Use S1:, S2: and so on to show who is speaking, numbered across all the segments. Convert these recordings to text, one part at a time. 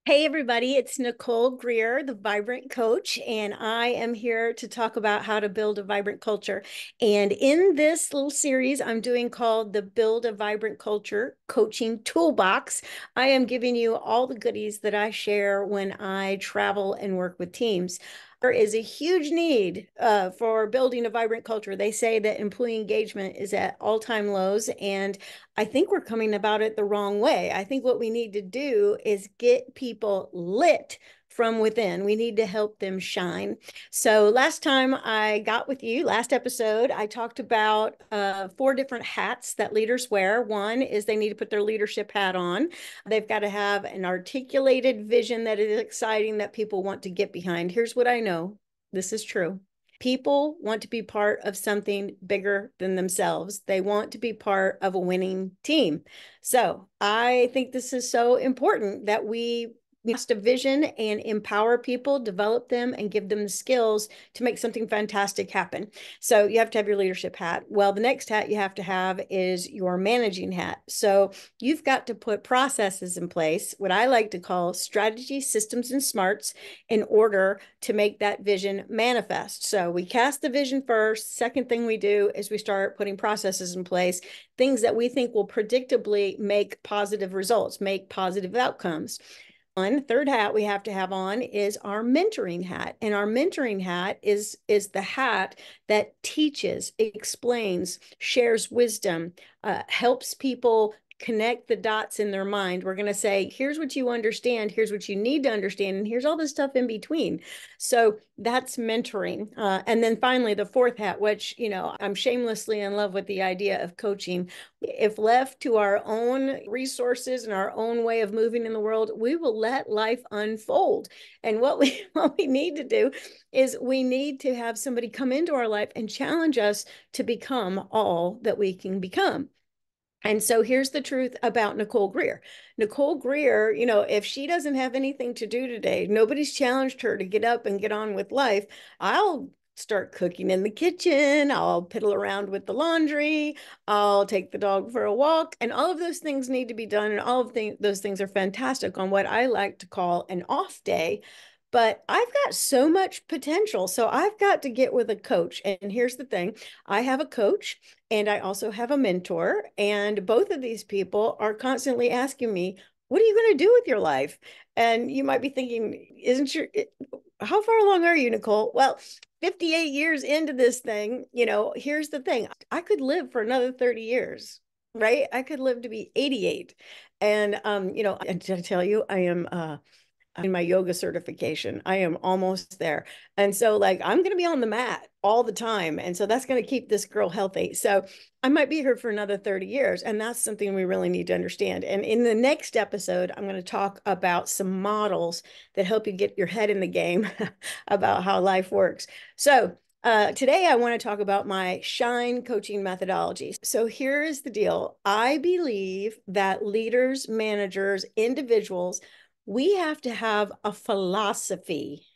S1: Hey everybody, it's Nicole Greer, the Vibrant Coach, and I am here to talk about how to build a vibrant culture. And in this little series I'm doing called the Build a Vibrant Culture Coaching Toolbox, I am giving you all the goodies that I share when I travel and work with teams. There is a huge need for building a vibrant culture. They say that employee engagement is at all-time lows, and I think we're coming about it the wrong way. I think what we need to do is get people lit from within. We need to help them shine. So last time I got with you, last episode, I talked about four different hats that leaders wear. One is they need to put their leadership hat on. They've got to have an articulated vision that is exciting that people want to get behind. Here's what I know. This is true. People want to be part of something bigger than themselves. They want to be part of a winning team. So I think this is so important that we cast a vision and empower people, develop them, and give them the skills to make something fantastic happen. So you have to have your leadership hat. Well, the next hat you have to have is your managing hat. So you've got to put processes in place, what I like to call strategy, systems, and smarts, in order to make that vision manifest. So we cast the vision first. Second thing we do is we start putting processes in place, things that we think will predictably make positive results, make positive outcomes. One third hat we have to have on is our mentoring hat. And our mentoring hat is the hat that teaches, explains, shares wisdom, helps people connect the dots in their mind. We're going to say, here's what you understand, here's what you need to understand, and here's all the stuff in between. So that's mentoring. And then finally, the fourth hat, which, I'm shamelessly in love with the idea of coaching. If left to our own resources and our own way of moving in the world, we will let life unfold. And what we what we need to do is we need to have somebody come into our life and challenge us to become all that we can become. And so here's the truth about Nicole Greer. Nicole Greer, if she doesn't have anything to do today, nobody's challenged her to get up and get on with life. I'll start cooking in the kitchen. I'll piddle around with the laundry. I'll take the dog for a walk. And all of those things need to be done. And all of those things are fantastic on what I like to call an off day. But I've got so much potential. So I've got to get with a coach. And here's the thing, I have a coach and I also have a mentor. And both of these people are constantly asking me, what are you going to do with your life? And you might be thinking, how far along are you, Nicole? Well, 58 years into this thing, here's the thing. I could live for another 30 years, right? I could live to be 88. And, and to tell you, I am, in my yoga certification. I am almost there. And so like I'm going to be on the mat all the time. And so that's going to keep this girl healthy. So I might be here for another 30 years. And that's something we really need to understand. And in the next episode, I'm going to talk about some models that help you get your head in the game about how life works. So today, I want to talk about my Shine coaching methodology. So here is the deal. I believe that leaders, managers, individuals, we have to have a philosophy,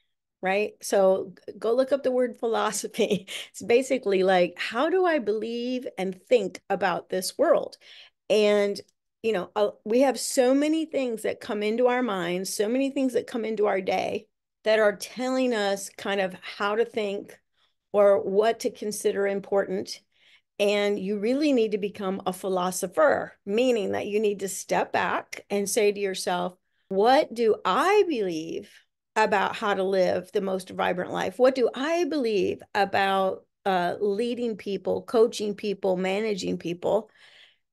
S1: right? So go look up the word philosophy. It's basically like, how do I believe and think about this world? And, we have so many things that come into our minds, so many things that come into our day that are telling us kind of how to think or what to consider important. And you really need to become a philosopher, meaning that you need to step back and say to yourself, what do I believe about how to live the most vibrant life? What do I believe about leading people, coaching people, managing people?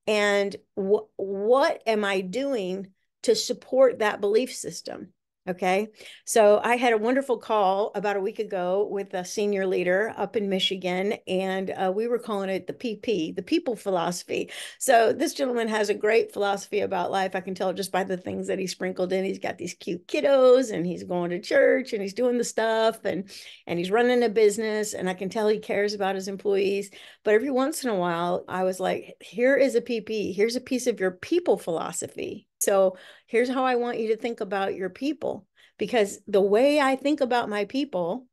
S1: And what am I doing to support that belief system? Okay. So I had a wonderful call about a week ago with a senior leader up in Michigan, and we were calling it the PP, the people philosophy. So this gentleman has a great philosophy about life. I can tell just by the things that he sprinkled in. He's got these cute kiddos and he's going to church and he's doing the stuff and he's running a business. And I can tell he cares about his employees. But every once in a while, I was like, here is a PP. Here's a piece of your people philosophy. So here's how I want you to think about your people, because the way I think about my people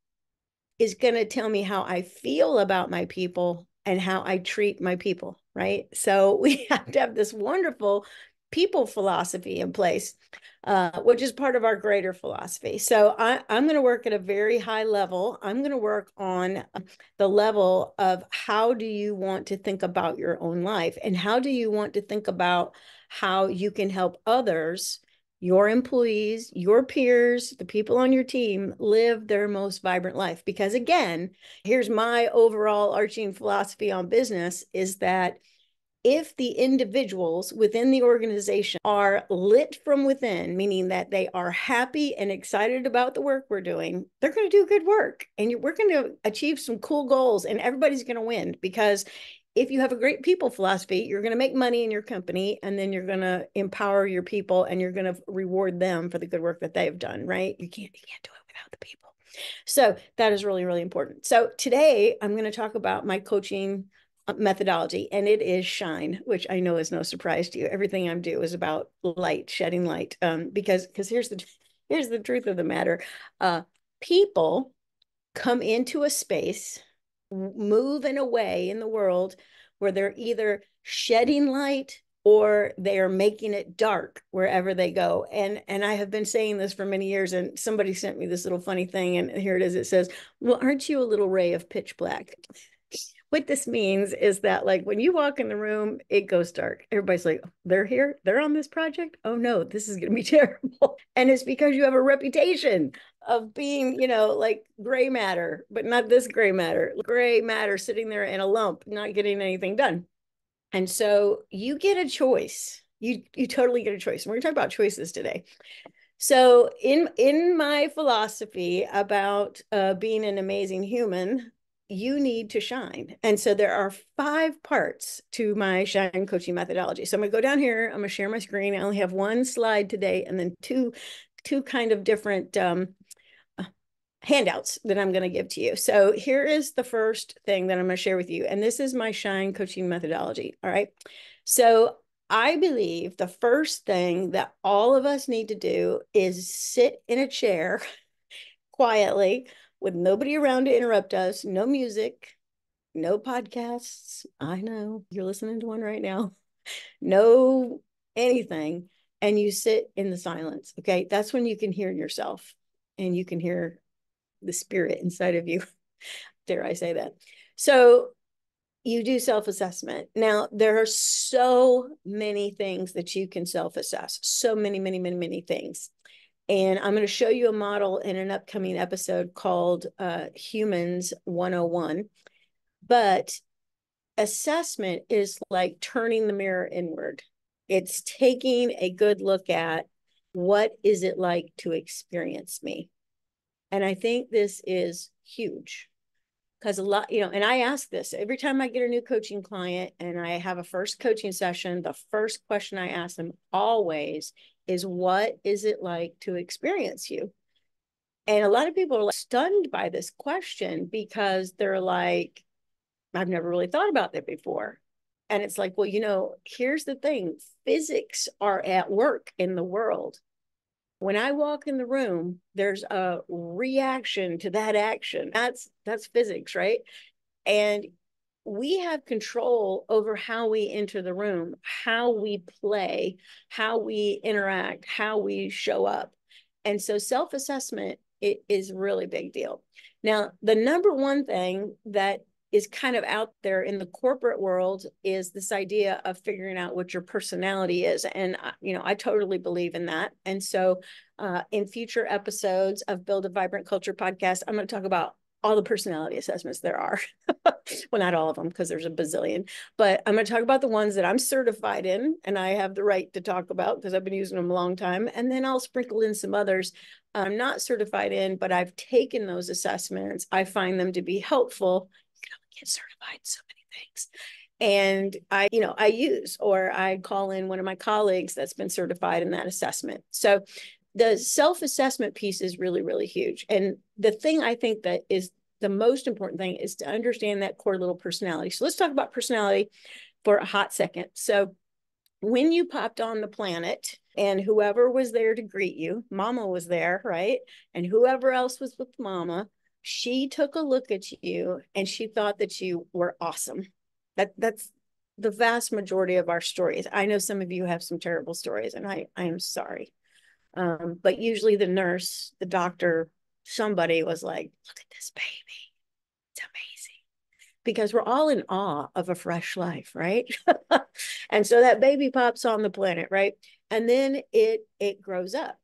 S1: is going to tell me how I feel about my people and how I treat my people, right? So we have to have this wonderful people philosophy in place, which is part of our greater philosophy. So I'm going to work at a very high level. I'm going to work on the level of how do you want to think about your own life, and how do you want to think about how you can help others, your employees, your peers, the people on your team, live their most vibrant life. Because again, here's my overall arching philosophy on business is that if the individuals within the organization are lit from within, meaning that they are happy and excited about the work we're doing, they're going to do good work, and we're going to achieve some cool goals, and everybody's going to win. Because if you have a great people philosophy, you're going to make money in your company, and then you're going to empower your people, and you're going to reward them for the good work that they've done, right? You can't do it without the people. So that is really, really important. So today I'm going to talk about my coaching methodology, and it is shine, which I know is no surprise to you. Everything I do is about light, shedding light, because here's the truth of the matter. People come into a space, move in a way in the world where they're either shedding light or they are making it dark wherever they go. And I have been saying this for many years, and somebody sent me this little funny thing, and here it is. It says, well, aren't you a little ray of pitch black? What this means is that, like, when you walk in the room, it goes dark. Everybody's like, they're here, they're on this project. Oh no, this is going to be terrible. And it's because you have a reputation of being, like gray matter, but not this gray matter sitting there in a lump, not getting anything done. And so you get a choice. You totally get a choice. And we're going to talk about choices today. So in my philosophy about being an amazing human, you need to shine. And so there are 5 parts to my shine coaching methodology. So I'm going to go down here. I'm going to share my screen. I only have 1 slide today, and then two kind of different handouts that I'm going to give to you. So here is the first thing that I'm going to share with you. And this is my shine coaching methodology. All right. So I believe the first thing that all of us need to do is sit in a chair quietly with nobody around to interrupt us, no music, no podcasts. I know you're listening to one right now. No anything. And you sit in the silence. Okay. That's when you can hear yourself, and you can hear the spirit inside of you. Dare I say that? So you do self-assessment. Now, there are so many things that you can self-assess. So many, many, many, many things. And I'm going to show you a model in an upcoming episode called Humans 101. But assessment is like turning the mirror inward. It's taking a good look at, what is it like to experience me? And I think this is huge, because a lot, and I ask this every time I get a new coaching client and I have a first coaching session. The first question I ask them always is, what is it like to experience you? And a lot of people are like stunned by this question, because they're like, I've never really thought about that before. And it's like, well, here's the thing. Physics are at work in the world. When I walk in the room, there's a reaction to that action. That's physics, right? And we have control over how we enter the room, how we play, how we interact, how we show up. And so self-assessment, it is a really big deal. Now, the number one thing that is kind of out there in the corporate world is this idea of figuring out what your personality is. And, I totally believe in that. And so in future episodes of Build a Vibrant Culture podcast, I'm going to talk about all the personality assessments there are. Well, not all of them, because there's a bazillion, but I'm going to talk about the ones that I'm certified in and I have the right to talk about because I've been using them a long time. And then I'll sprinkle in some others I'm not certified in, but I've taken those assessments. I find them to be helpful. You can only get certified in so many things. And I use, or I call in one of my colleagues that's been certified in that assessment. So the self-assessment piece is really, really huge. And the thing I think that is the most important thing is to understand that core little personality. So let's talk about personality for a hot second. So when you popped on the planet, and whoever was there to greet you, mama was there, right? And whoever else was with mama, she took a look at you and she thought that you were awesome. That's the vast majority of our stories. I know some of you have some terrible stories, and I am sorry. But usually the nurse, the doctor, somebody was like, look at this baby. It's amazing. Because we're all in awe of a fresh life, right? And so that baby pops on the planet, right? And then it grows up.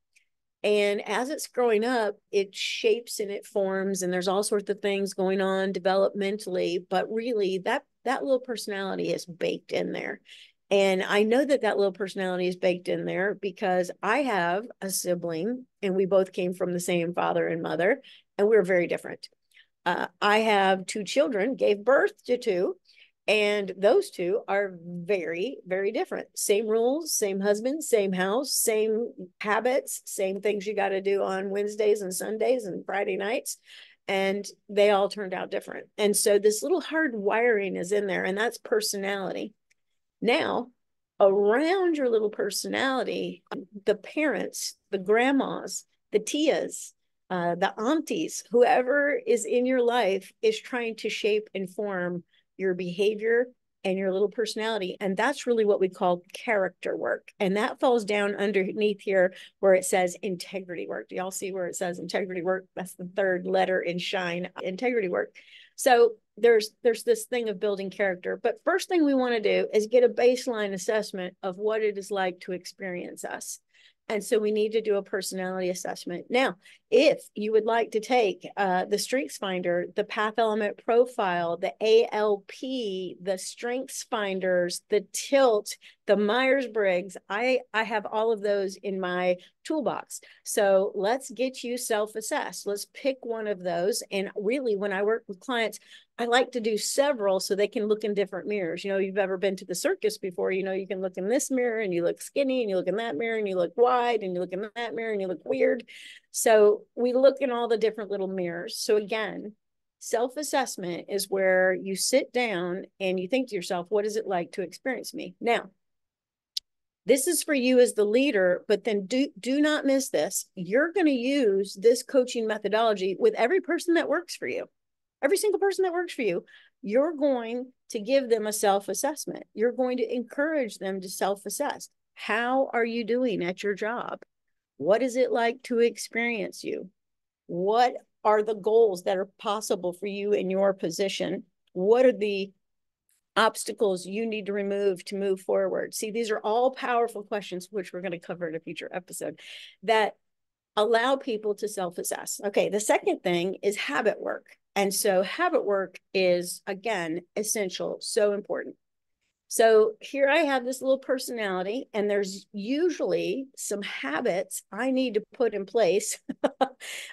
S1: And as it's growing up, it shapes and it forms, and there's all sorts of things going on developmentally. But really, that little personality is baked in there. And I know that that little personality is baked in there because I have a sibling, and we both came from the same father and mother, and we're very different. I have two children, gave birth to two, and those two are very, very different. Same rules, same husband, same house, same habits, same things you got to do on Wednesdays and Sundays and Friday nights. And they all turned out different. And so this little hard wiring is in there, and that's personality. Now, around your little personality, the parents, the grandmas, the tias, the aunties, whoever is in your life is trying to shape and form your behavior and your little personality. And that's really what we call character work. And that falls down underneath here where it says integrity work. Do y'all see where it says integrity work? That's the third letter in shine, integrity work. So there's this thing of building character. But first thing we want to do is get a baseline assessment of what it is like to experience us. And so we need to do a personality assessment. Now, if you would like to take the Strengths Finder, the Path Element Profile, the ALP, the Strengths Finders, the Tilt, the Myers-Briggs, I have all of those in my toolbox. So let's get you self-assessed. Let's pick one of those. And really, when I work with clients, I like to do several so they can look in different mirrors. You know, you've ever been to the circus before, you know, you can look in this mirror and you look skinny, and you look in that mirror and you look wide, and you look in that mirror and you look weird. So we look in all the different little mirrors. So again, self-assessment is where you sit down and you think to yourself, what is it like to experience me? Now, this is for you as the leader, but then do not miss this. You're going to use this coaching methodology with every person that works for you. Every single person that works for you, you're going to give them a self-assessment. You're going to encourage them to self-assess. How are you doing at your job? What is it like to experience you? What are the goals that are possible for you in your position? What are the obstacles you need to remove to move forward? See, these are all powerful questions, which we're going to cover in a future episode, that allow people to self-assess. Okay, the second thing is habit work. And so habit work is, again, essential, so important. So here I have this little personality, and there's usually some habits I need to put in place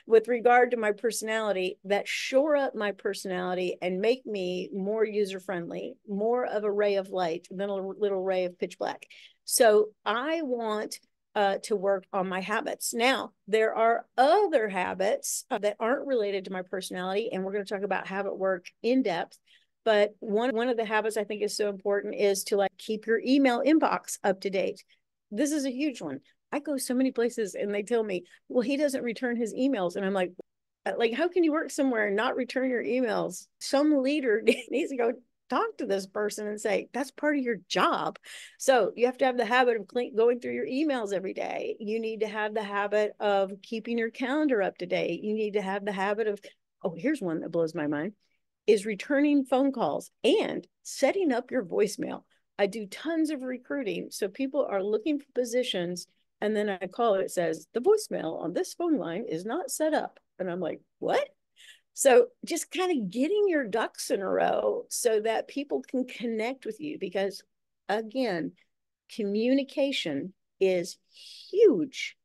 S1: with regard to my personality that shore up my personality and make me more user-friendly, more of a ray of light than a little ray of pitch black. So I want to work on my habits. Now, there are other habits that aren't related to my personality, and we're going to talk about habit work in depth. But one of the habits I think is so important is to like keep your email inbox up to date. This is a huge one. I go so many places and they tell me, well, he doesn't return his emails. And I'm like, how can you work somewhere and not return your emails? Some leader needs to go talk to this person and say, that's part of your job. So you have to have the habit of going through your emails every day. You need to have the habit of keeping your calendar up to date. You need to have the habit of, oh, here's one that blows my mind, is returning phone calls and setting up your voicemail. I do tons of recruiting. So people are looking for positions, and then I call it says, the voicemail on this phone line is not set up. And I'm like, what? So just kind of getting your ducks in a row so that people can connect with you, because again, communication is huge,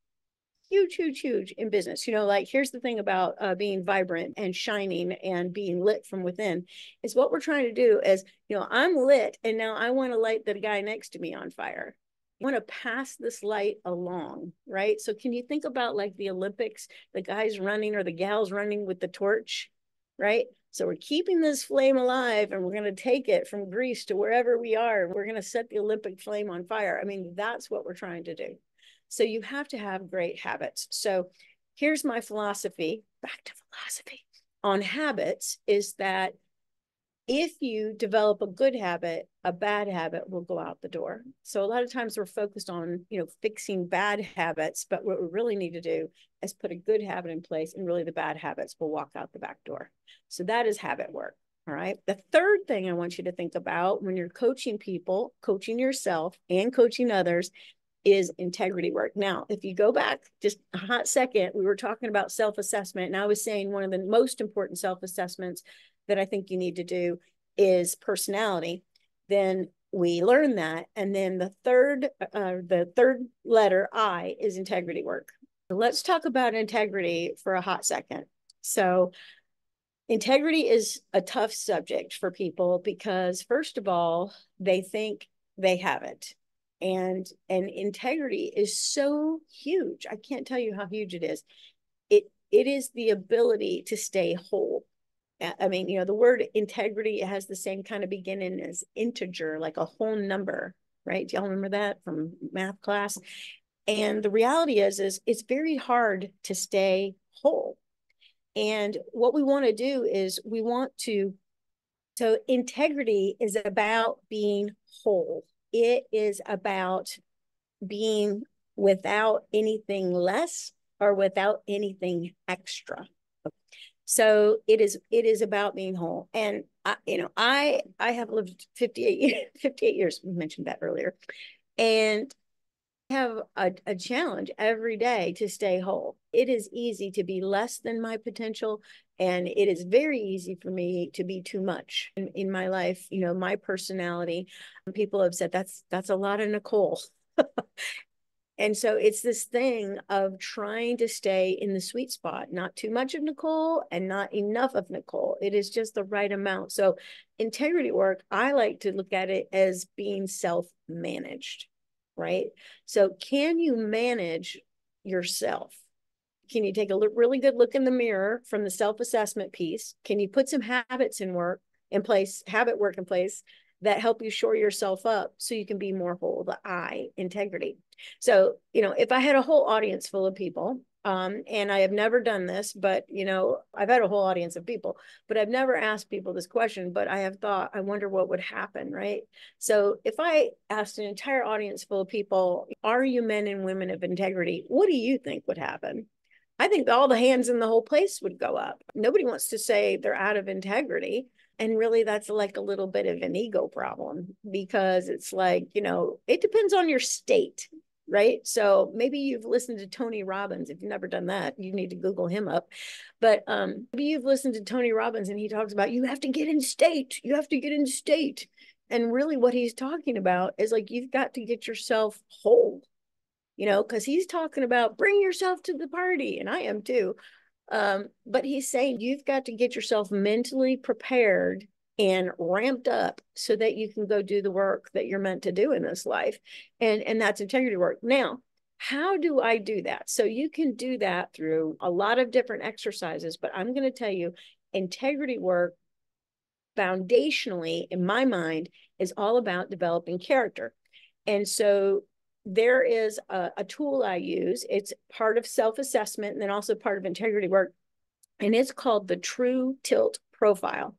S1: huge in business. You know, like here's the thing about being vibrant and shining and being lit from within is what we're trying to do is, you know, I'm lit and now I want to light the guy next to me on fire. I want to pass this light along, right? So can you think about like the Olympics, the guys running or the gals running with the torch, right? So we're keeping this flame alive, and we're going to take it from Greece to wherever we are. We're going to set the Olympic flame on fire. I mean, that's what we're trying to do. So you have to have great habits. So here's my philosophy, back to philosophy, on habits is that If you develop a good habit, a bad habit will go out the door. So a lot of times we're focused on, fixing bad habits, but what we really need to do is put a good habit in place, and really the bad habits will walk out the back door. So that is habit work. All right. The third thing I want you to think about when you're coaching people, coaching yourself and coaching others, is integrity work. Now, if you go back just a hot second, we were talking about self-assessment, and I was saying one of the most important self-assessments that I think you need to do is personality. Then we learn that, and then the third letter I is integrity work. So let's talk about integrity for a hot second. So integrity is a tough subject for people because, first of all, they think they have it. And integrity is so huge. I can't tell you how huge it is. It is the ability to stay whole. I mean, the word integrity has the same kind of beginning as integer, like a whole number, right? Do y'all remember that from math class? And the reality is it's very hard to stay whole. And what we want to do is so integrity is about being whole. It is about being without anything less or without anything extra. So it is about being whole. And I have lived 58 years, we mentioned that earlier. And have a challenge every day to stay whole. It is easy to be less than my potential, and it is very easy for me to be too much in my life. My personality, people have said that's a lot of Nicole. And so it's this thing of trying to stay in the sweet spot, not too much of Nicole and not enough of Nicole. It is just the right amount. So integrity work, I like to look at it as being self-managed, right? So can you manage yourself? Can you take a really good look in the mirror from the self-assessment piece? Can you put some habit work in place that help you shore yourself up so you can be more whole, the I, integrity. So, if I had a whole audience full of people, and I have never done this, but, I've had a whole audience of people, but I've never asked people this question, but I have thought, I wonder what would happen, right? So if I asked an entire audience full of people, are you men and women of integrity? What do you think would happen? I think all the hands in the whole place would go up. Nobody wants to say they're out of integrity. And really, that's like a little bit of an ego problem, because it's like, it depends on your state, right? So maybe you've listened to Tony Robbins. If you've never done that, you need to Google him up. But maybe you've listened to Tony Robbins and he talks about you have to get in state. You have to get in state. And really what he's talking about is like, you've got to get yourself whole, because he's talking about bring yourself to the party. And I am too. But he's saying you've got to get yourself mentally prepared and ramped up so that you can go do the work that you're meant to do in this life. And that's integrity work. Now, how do I do that? So you can do that through a lot of different exercises, but I'm going to tell you, integrity work foundationally, in my mind, is all about developing character. And so there is a tool I use. It's part of self-assessment and then also part of integrity work. And it's called the True Tilt Profile.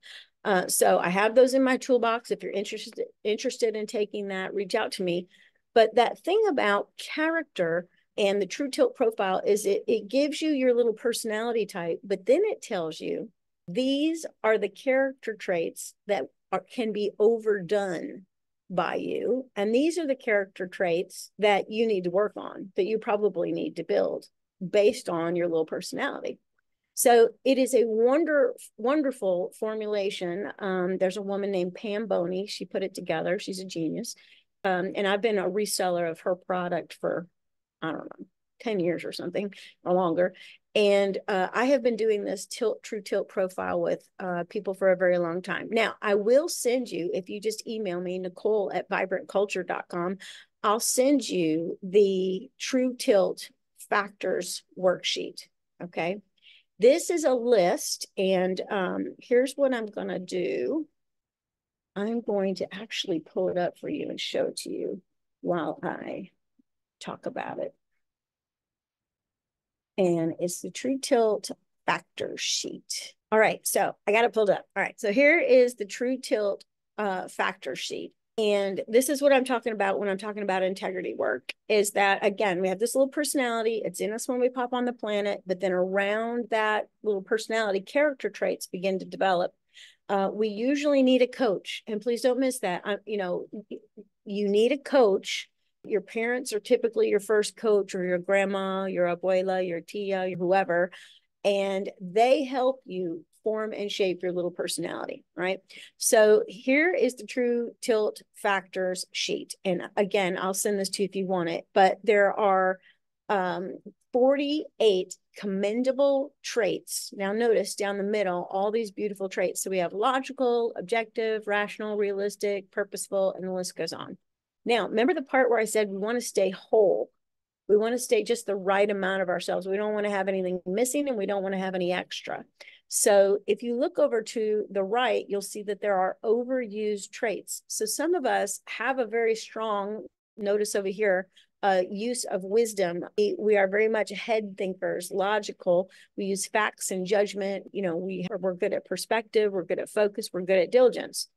S1: So I have those in my toolbox. If you're interested in taking that, reach out to me. But that thing about character and the True Tilt Profile is it gives you your little personality type, but then it tells you these are the character traits that can be overdone by you. And these are the character traits that you need to work on, that you probably need to build based on your little personality. So it is a wonderful formulation. There's a woman named Pam Boney. She put it together. She's a genius. And I've been a reseller of her product for, I don't know, 10 years or something or longer. And I have been doing this True Tilt Profile with people for a very long time. Now, I will send you, if you just email me, Nicole@vibrantculture.com, I'll send you the True Tilt Factors worksheet, okay? This is a list, and here's what I'm going to do. I'm going to actually pull it up for you and show it to you while I talk about it. And it's the True Tilt factor sheet. All right, so I got it pulled up. All right, so here is the true tilt factor sheet. And this is what I'm talking about when I'm talking about integrity work, is that, again, we have this little personality. It's in us when we pop on the planet, but then around that little personality, character traits begin to develop. We usually need a coach, and please don't miss that. You need a coach. Your parents are typically your first coach, or your grandma, your abuela, your tia, whoever, and they help you form and shape your little personality, right? So here is the true tilt factors sheet. And again, I'll send this to you if you want it, but there are 48 commendable traits. Now notice down the middle, all these beautiful traits. So we have logical, objective, rational, realistic, purposeful, and the list goes on. Now, remember the part where I said we want to stay whole. We want to stay just the right amount of ourselves. We don't want to have anything missing, and we don't want to have any extra. So if you look over to the right, you'll see that there are overused traits. So some of us have a very strong, notice over here, use of wisdom. We are very much head thinkers, logical. We use facts and judgment. We're good at perspective. We're good at focus. We're good at diligence.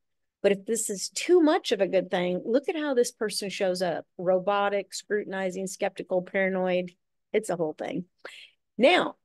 S1: But if this is too much of a good thing, look at how this person shows up: robotic, scrutinizing, skeptical, paranoid. It's a whole thing. Now,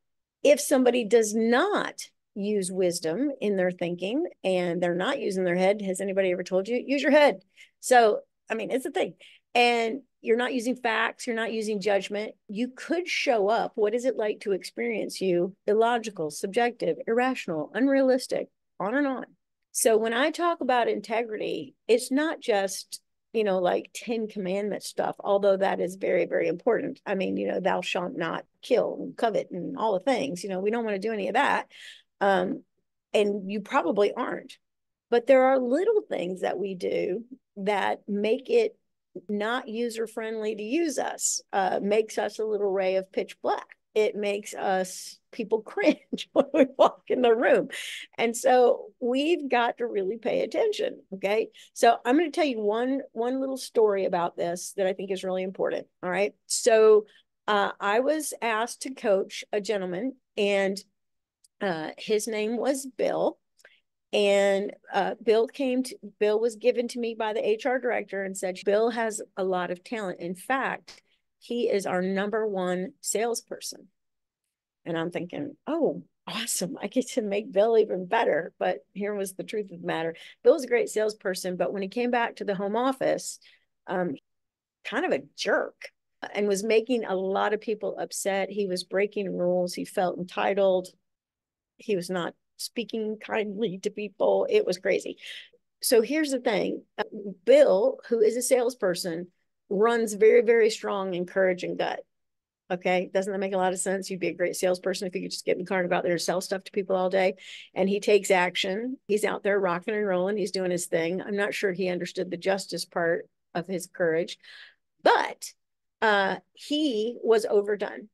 S1: if somebody does not use wisdom in their thinking and they're not using their head, has anybody ever told you, use your head? So, it's a thing. And you're not using facts, you're not using judgment, you could show up. What is it like to experience you? Illogical, subjective, irrational, unrealistic, on and on. So when I talk about integrity, it's not just, like 10 commandment stuff, although that is very, very important. Thou shalt not kill and covet and all the things, we don't want to do any of that. And you probably aren't. But there are little things that we do that make it not user-friendly to use us, makes us a little ray of pitch black. It makes us people cringe when we walk in the room. And so we've got to really pay attention. Okay. So I'm going to tell you one little story about this that I think is really important. All right. So I was asked to coach a gentleman, and his name was Bill. And Bill was given to me by the HR director and said, Bill has a lot of talent. In fact, he is our number one salesperson. And I'm thinking, oh, awesome. I get to make Bill even better. But here was the truth of the matter. Bill's a great salesperson, but when he came back to the home office, kind of a jerk, and was making a lot of people upset. He was breaking rules. He felt entitled. He was not speaking kindly to people. It was crazy. So here's the thing. Bill, who is a salesperson, runs very, very strong in courage and gut. Okay. Doesn't that make a lot of sense? You'd be a great salesperson if you could just get in the car and go out there and sell stuff to people all day. And he takes action. He's out there rocking and rolling. He's doing his thing. I'm not sure he understood the justice part of his courage, but he was overdone.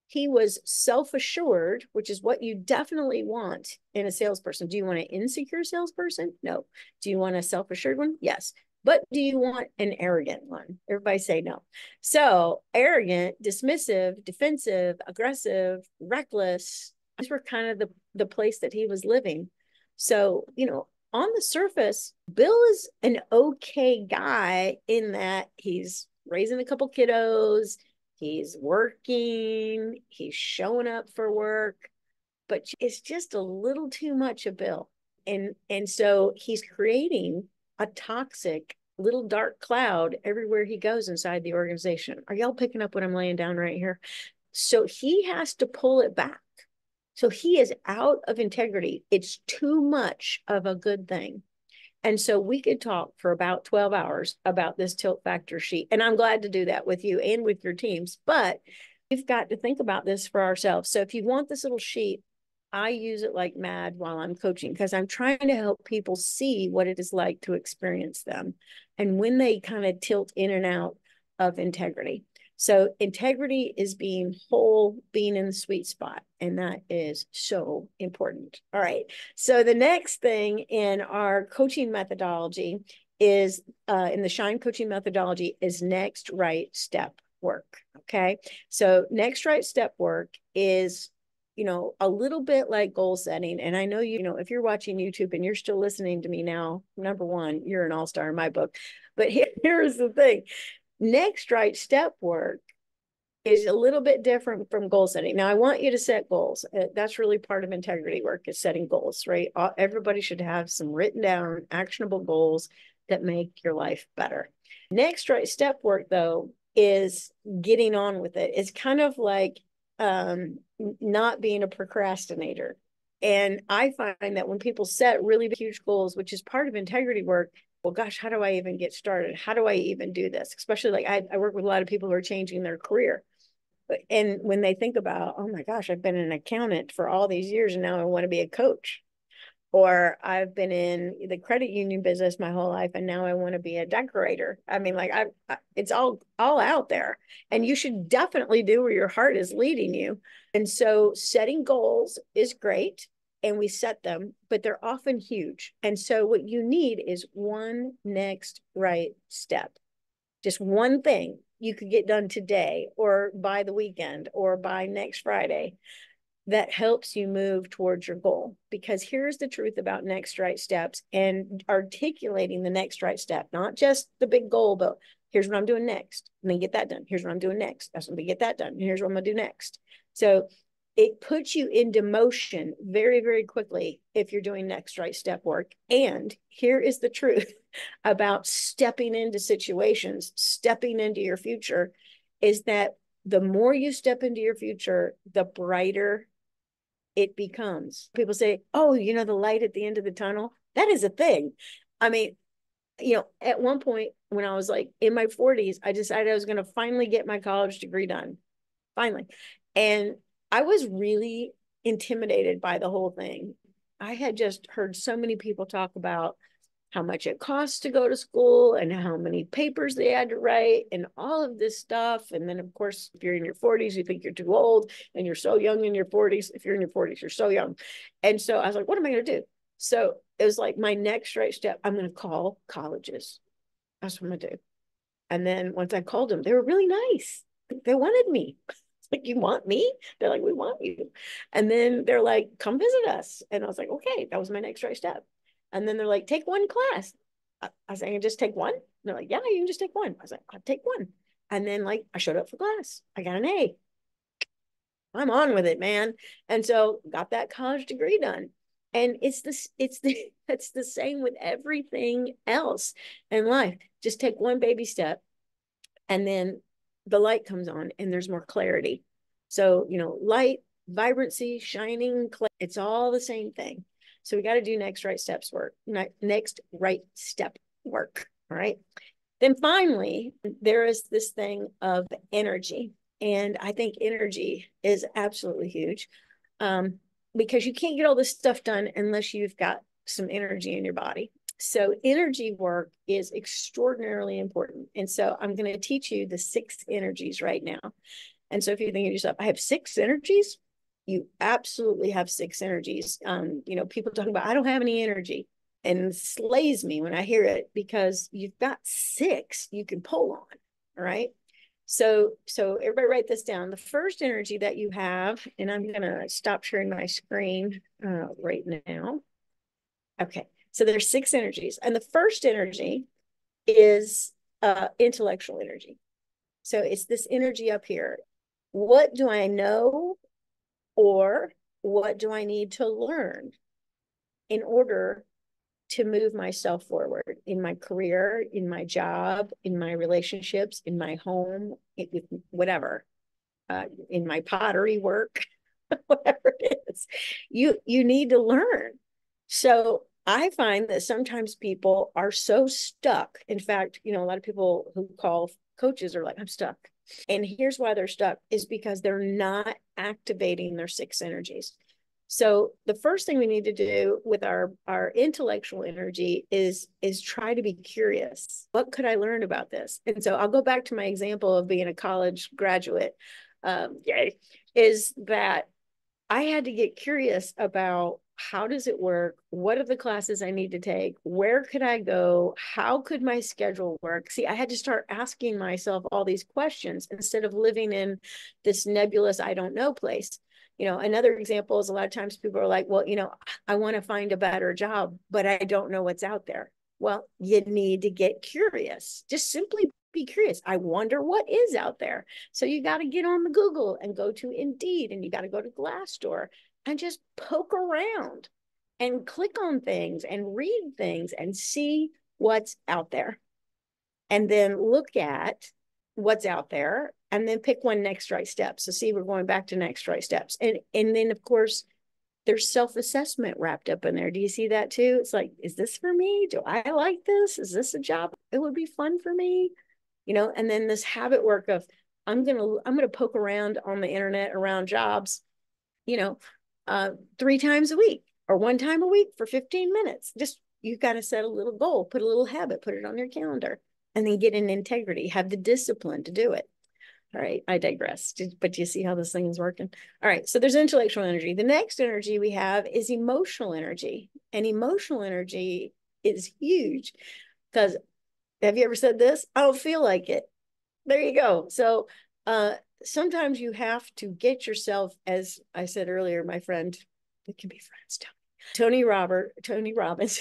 S1: He was self-assured, which is what you definitely want in a salesperson. Do you want an insecure salesperson? No. Do you want a self-assured one? Yes. But do you want an arrogant one? Everybody say no. So arrogant, dismissive, defensive, aggressive, reckless, these were kind of the place that he was living. So, on the surface, Bill is an okay guy in that he's raising a couple kiddos, he's working, he's showing up for work, but it's just a little too much of Bill. And so he's creating a toxic little dark cloud everywhere he goes inside the organization. Are y'all picking up what I'm laying down right here? So he has to pull it back. So he is out of integrity. It's too much of a good thing. And so we could talk for about 12 hours about this tilt factor sheet. And I'm glad to do that with you and with your teams, but we've got to think about this for ourselves. So if you want this little sheet, I use it like mad while I'm coaching, because I'm trying to help people see what it is like to experience them and when they kind of tilt in and out of integrity. So integrity is being whole, being in the sweet spot. And that is so important. All right. So the next thing in our coaching methodology is, in the Shine coaching methodology, is next right step work. Okay. So next right step work is a little bit like goal setting. And I know, if you're watching YouTube and you're still listening to me now, number one, you're an all-star in my book. But here's the thing. Next right step work is a little bit different from goal setting. Now, I want you to set goals. That's really part of integrity work, is setting goals, right? Everybody should have some written down, actionable goals that make your life better. Next right step work, though, is getting on with it. It's kind of like not being a procrastinator. And I find that when people set really huge goals, which is part of integrity work, well, gosh, how do I even get started? How do I even do this? Especially like I work with a lot of people who are changing their career. And when they think about, oh my gosh, I've been an accountant for all these years and now I want to be a coach. Or I've been in the credit union business my whole life and now I want to be a decorator. I mean, like it's all out there, and you should definitely do where your heart is leading you. And so setting goals is great, and we set them, but they're often huge. And so what you need is one next right step. Just one thing you could get done today or by the weekend or by next Friday that helps you move towards your goal. Because here's the truth about next right steps and articulating the next right step, not just the big goal, but here's what I'm doing next. And then get that done. Here's what I'm doing next. That's when we get that done. And here's what I'm going to do next. So it puts you into motion very, very quickly if you're doing next right step work. And here is the truth about stepping into situations, stepping into your future, is that the more you step into your future, the brighter it becomes. People say, oh, the light at the end of the tunnel. That is a thing. I mean, at one point when I was like in my 40s, I decided I was going to finally get my college degree done. Finally. And I was really intimidated by the whole thing. I had just heard so many people talk about how much it costs to go to school and how many papers they had to write and all of this stuff. And then, of course, if you're in your 40s, you think you're too old, and you're so young in your 40s. If you're in your 40s, you're so young. And so I was like, what am I going to do? So it was like my next right step. I'm going to call colleges. That's what I'm going to do. And then once I called them, they were really nice. They wanted me. Like, you want me? They're like, we want you. And then they're like, come visit us. And I was like, okay, that was my next right step. And then they're like, take one class. I was like, I can just take one. And they're like, yeah, you can just take one. I was like, I'll take one. And then like I showed up for class. I got an A. I'm on with it, man. And so got that college degree done. And it's the same with everything else in life. Just take one baby step, and then the light comes on and there's more clarity. So, light, vibrancy, shining, it's all the same thing. So we got to do next right steps work, next right step work. All right. Then finally, there is this thing of energy. And I think energy is absolutely huge, because you can't get all this stuff done unless you've got some energy in your body. So energy work is extraordinarily important. And so I'm going to teach you the 6 energies right now. And so if you're thinking to yourself, I have 6 energies, you absolutely have 6 energies. People talking about, I don't have any energy, and it slays me when I hear it, because you've got 6 you can pull on. All right. So everybody write this down. The first energy that you have, and I'm going to stop sharing my screen right now. Okay. So there's 6 energies. And the first energy is intellectual energy. So it's this energy up here. What do I know, or what do I need to learn in order to move myself forward in my career, in my job, in my relationships, in my home, with whatever, in my pottery work, whatever it is. You need to learn. So I find that sometimes people are so stuck. In fact, a lot of people who call coaches are like, I'm stuck. And here's why they're stuck, is because they're not activating their 6 energies. So the first thing we need to do with our intellectual energy is try to be curious. What could I learn about this? And so I'll go back to my example of being a college graduate. Is that I had to get curious about, how does it work? What are the classes I need to take? Where could I go? How could my schedule work? See, I had to start asking myself all these questions instead of living in this nebulous, I don't know place. Another example is a lot of times people are like, well, I want to find a better job, but I don't know what's out there. Well, you need to get curious. Just simply be curious. I wonder what is out there. So you got to get on the Google and go to Indeed, and you got to go to Glassdoor and just poke around and click on things and read things and see what's out there. And then look at what's out there and then pick one next right step. So see, we're going back to next right steps. And then of course, there's self-assessment wrapped up in there. Do you see that too? It's like, is this for me? Do I like this? Is this a job? It would be fun for me. And then this habit work of I'm gonna poke around on the internet around jobs, you know, 3 times a week or 1 time a week for 15 minutes. Just you got to set a little goal, put a little habit, put it on your calendar, and then get in integrity, have the discipline to do it. All right, I digress. But do you see how this thing is working? All right, so there's intellectual energy. The next energy we have is emotional energy. And emotional energy is huge because have you ever said this? I don't feel like it. There you go. So sometimes you have to get yourself, as I said earlier, my friend, it can be friends too. Tony Robbins,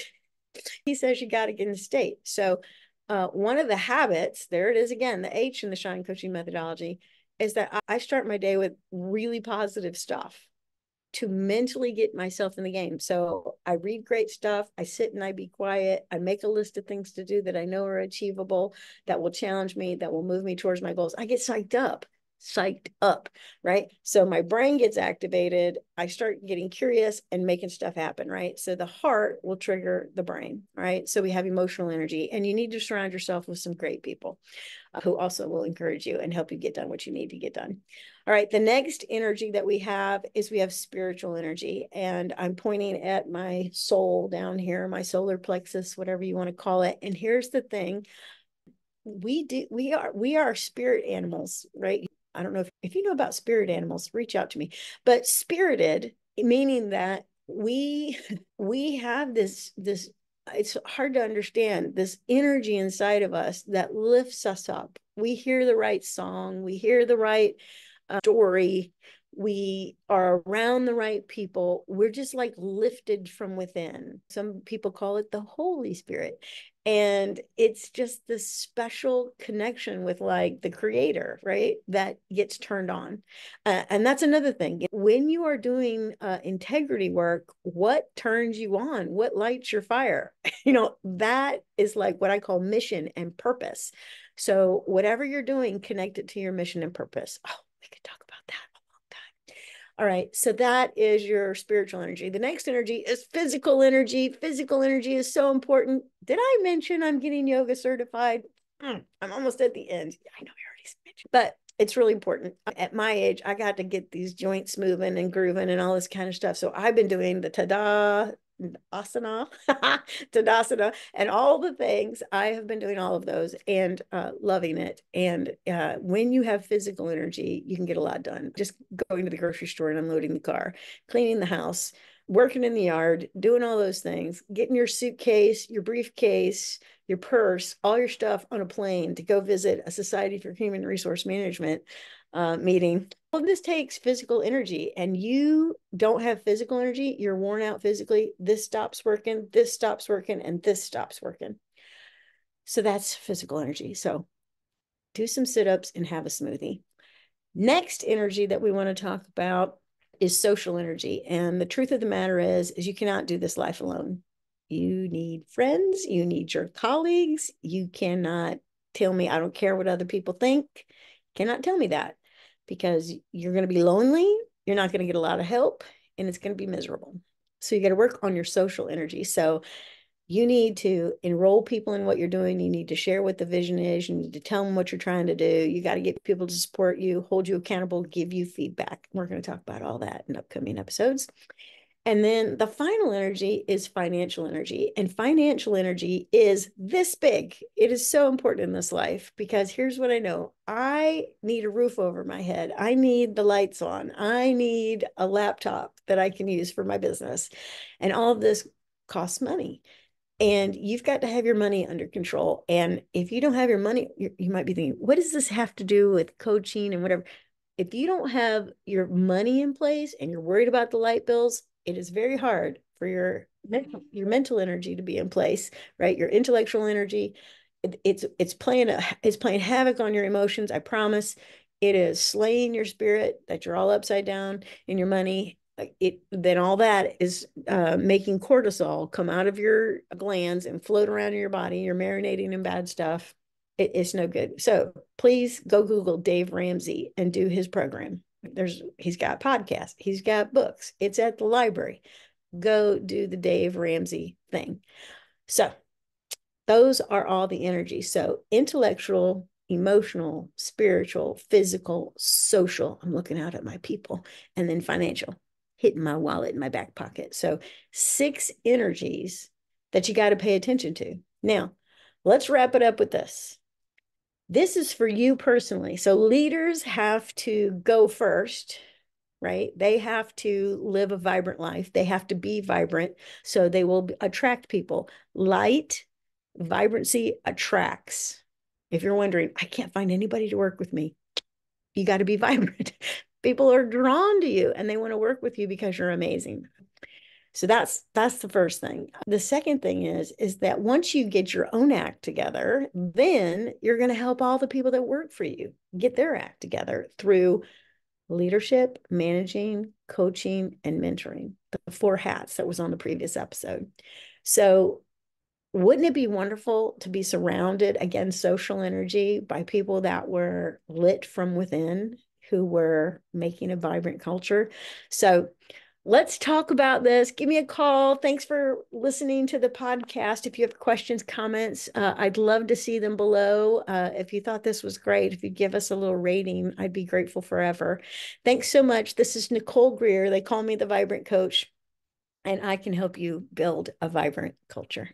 S1: he says you got to get in the state. So one of the habits, there it is again, the H in the Shine Coaching methodology, is that I start my day with really positive stuff to mentally get myself in the game. So I read great stuff. I sit and I be quiet. I make a list of things to do that I know are achievable, that will challenge me, that will move me towards my goals. I get psyched up, right? So my brain gets activated. I start getting curious and making stuff happen, right? So the heart will trigger the brain, right? So we have emotional energy, and you need to surround yourself with some great people who also will encourage you and help you get done what you need to get done. All right, the next energy that we have is we have spiritual energy, and I'm pointing at my soul down here, my solar plexus, whatever you want to call it. And here's the thing. We are spirit animals, right? I don't know if you know about spirit animals, reach out to me. But spirited, meaning that we have this it's hard to understand, this energy inside of us that lifts us up. We hear the right song, we hear the right story, we are around the right people, we're just like lifted from within. Some people call it the Holy Spirit. And it's just this special connection with like the creator, right? That gets turned on. And that's another thing. When you are doing integrity work, what turns you on? What lights your fire? That is like what I call mission and purpose. So whatever you're doing, connect it to your mission and purpose. Oh, we could talk about that a long time. All right, so that is your spiritual energy. The next energy is physical energy. Physical energy is so important. Did I mention I'm getting yoga certified? I'm almost at the end. I know I already mentioned, but it's really important. At my age, I got to get these joints moving and grooving and all this kind of stuff. So I've been doing the asana, tadasana, and all the things. I have been doing all of those and loving it. And when you have physical energy, you can get a lot done. Just going to the grocery store and unloading the car, cleaning the house, working in the yard, doing all those things, getting your suitcase, your briefcase, your purse, all your stuff on a plane to go visit a Society for Human Resource Management meeting. All of this takes physical energy, and you don't have physical energy, you're worn out physically, this stops working, and this stops working. So that's physical energy. So do some sit-ups and have a smoothie. Next energy that we want to talk about is social energy. And the truth of the matter is you cannot do this life alone. You need friends, you need your colleagues. You cannot tell me, I don't care what other people think. Cannot tell me that, because you're going to be lonely, you're not going to get a lot of help, and it's going to be miserable. So you got to work on your social energy. So you need to enroll people in what you're doing. You need to share what the vision is. You need to tell them what you're trying to do. You got to get people to support you, hold you accountable, give you feedback. We're going to talk about all that in upcoming episodes. And then the final energy is financial energy. And financial energy is this big. It is so important in this life, because here's what I know. I need a roof over my head. I need the lights on. I need a laptop that I can use for my business. And all of this costs money. And you've got to have your money under control. And if you don't have your money, you might be thinking, what does this have to do with coaching and whatever? if you don't have your money in place and you're worried about the light bills, it is very hard for your mental energy to be in place, right? Your intellectual energy, it's playing havoc on your emotions. I promise. It is slaying your spirit that you're all upside down in your money. Then all that is making cortisol come out of your glands and float around in your body. You're marinating in bad stuff. It's no good. So please go Google Dave Ramsey and do his program. He's got podcasts, he's got books. It's at the library. Go do the Dave Ramsey thing. So those are all the energies. So intellectual, emotional, spiritual, physical, social. I'm looking out at my people, and then financial, hitting my wallet in my back pocket. So 6 energies that you got to pay attention to. Now, let's wrap it up with this. This is for you personally. So leaders have to go first, right? They have to live a vibrant life. They have to be vibrant, so they will attract people. Light, vibrancy attracts. If you're wondering, I can't find anybody to work with me, you got to be vibrant. People are drawn to you and they want to work with you because you're amazing. So that's the first thing. The second thing is that once you get your own act together, then you're going to help all the people that work for you get their act together through leadership, managing, coaching, and mentoring. The 4 hats that was on the previous episode. So wouldn't it be wonderful to be surrounded, again, social energy, by people that were lit from within, who were making a vibrant culture? So let's talk about this. Give me a call. Thanks for listening to the podcast. If you have questions, comments, I'd love to see them below. If you thought this was great, if you give us a little rating, I'd be grateful forever. Thanks so much. This is Nicole Greer. They call me the Vibrant Coach, and I can help you build a vibrant culture.